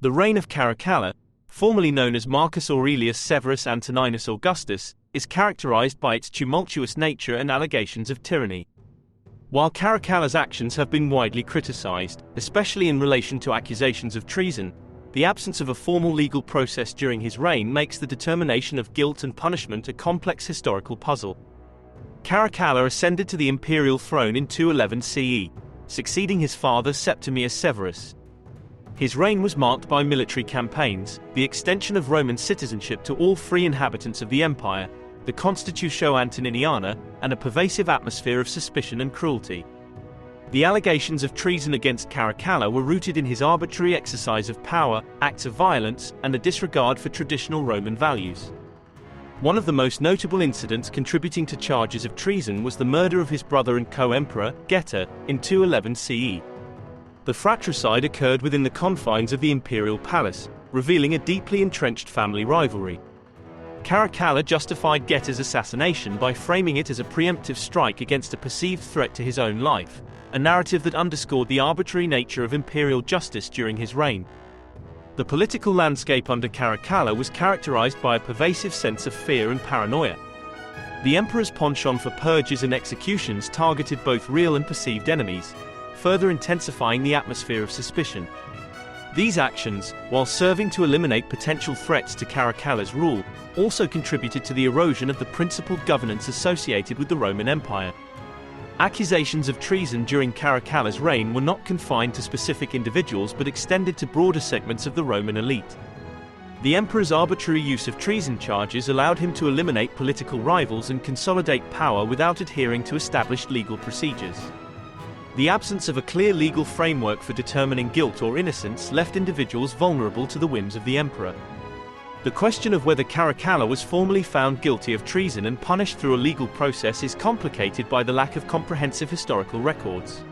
The reign of Caracalla, formerly known as Marcus Aurelius Severus Antoninus Augustus, is characterized by its tumultuous nature and allegations of tyranny. While Caracalla's actions have been widely criticized, especially in relation to accusations of treason, the absence of a formal legal process during his reign makes the determination of guilt and punishment a complex historical puzzle. Caracalla ascended to the imperial throne in 211 CE, succeeding his father Septimius Severus. His reign was marked by military campaigns, the extension of Roman citizenship to all free inhabitants of the empire, the Constitutio Antoniniana, and a pervasive atmosphere of suspicion and cruelty. The allegations of treason against Caracalla were rooted in his arbitrary exercise of power, acts of violence, and a disregard for traditional Roman values. One of the most notable incidents contributing to charges of treason was the murder of his brother and co-emperor, Geta, in 211 CE. The fratricide occurred within the confines of the imperial palace, revealing a deeply entrenched family rivalry. Caracalla justified Geta's assassination by framing it as a preemptive strike against a perceived threat to his own life, a narrative that underscored the arbitrary nature of imperial justice during his reign. The political landscape under Caracalla was characterized by a pervasive sense of fear and paranoia. The emperor's penchant for purges and executions targeted both real and perceived enemies, further intensifying the atmosphere of suspicion. These actions, while serving to eliminate potential threats to Caracalla's rule, also contributed to the erosion of the principled governance associated with the Roman Empire. Accusations of treason during Caracalla's reign were not confined to specific individuals but extended to broader segments of the Roman elite. The emperor's arbitrary use of treason charges allowed him to eliminate political rivals and consolidate power without adhering to established legal procedures. The absence of a clear legal framework for determining guilt or innocence left individuals vulnerable to the whims of the emperor. The question of whether Caracalla was formally found guilty of treason and punished through a legal process is complicated by the lack of comprehensive historical records.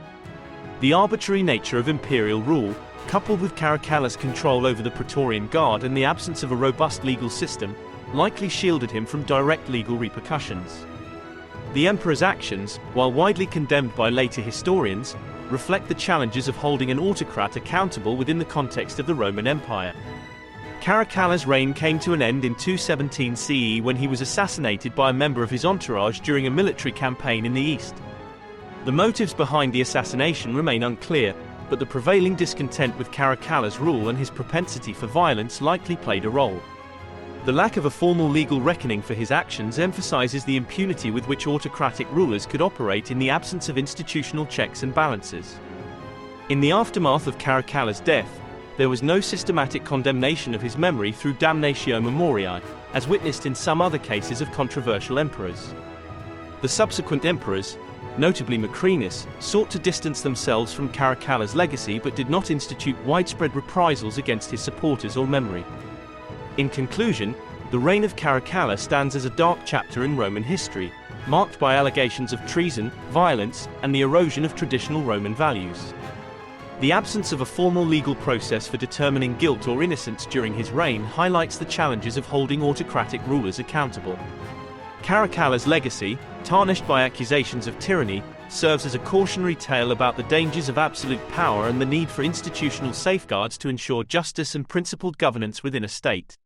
The arbitrary nature of imperial rule, coupled with Caracalla's control over the Praetorian Guard and the absence of a robust legal system, likely shielded him from direct legal repercussions. The emperor's actions, while widely condemned by later historians, reflect the challenges of holding an autocrat accountable within the context of the Roman Empire. Caracalla's reign came to an end in 217 CE when he was assassinated by a member of his entourage during a military campaign in the east. The motives behind the assassination remain unclear, but the prevailing discontent with Caracalla's rule and his propensity for violence likely played a role. The lack of a formal legal reckoning for his actions emphasizes the impunity with which autocratic rulers could operate in the absence of institutional checks and balances. In the aftermath of Caracalla's death, there was no systematic condemnation of his memory through damnatio memoriae, as witnessed in some other cases of controversial emperors. The subsequent emperors, notably Macrinus, sought to distance themselves from Caracalla's legacy but did not institute widespread reprisals against his supporters or memory. In conclusion, the reign of Caracalla stands as a dark chapter in Roman history, marked by allegations of treason, violence, and the erosion of traditional Roman values. The absence of a formal legal process for determining guilt or innocence during his reign highlights the challenges of holding autocratic rulers accountable. Caracalla's legacy, tarnished by accusations of tyranny, serves as a cautionary tale about the dangers of absolute power and the need for institutional safeguards to ensure justice and principled governance within a state.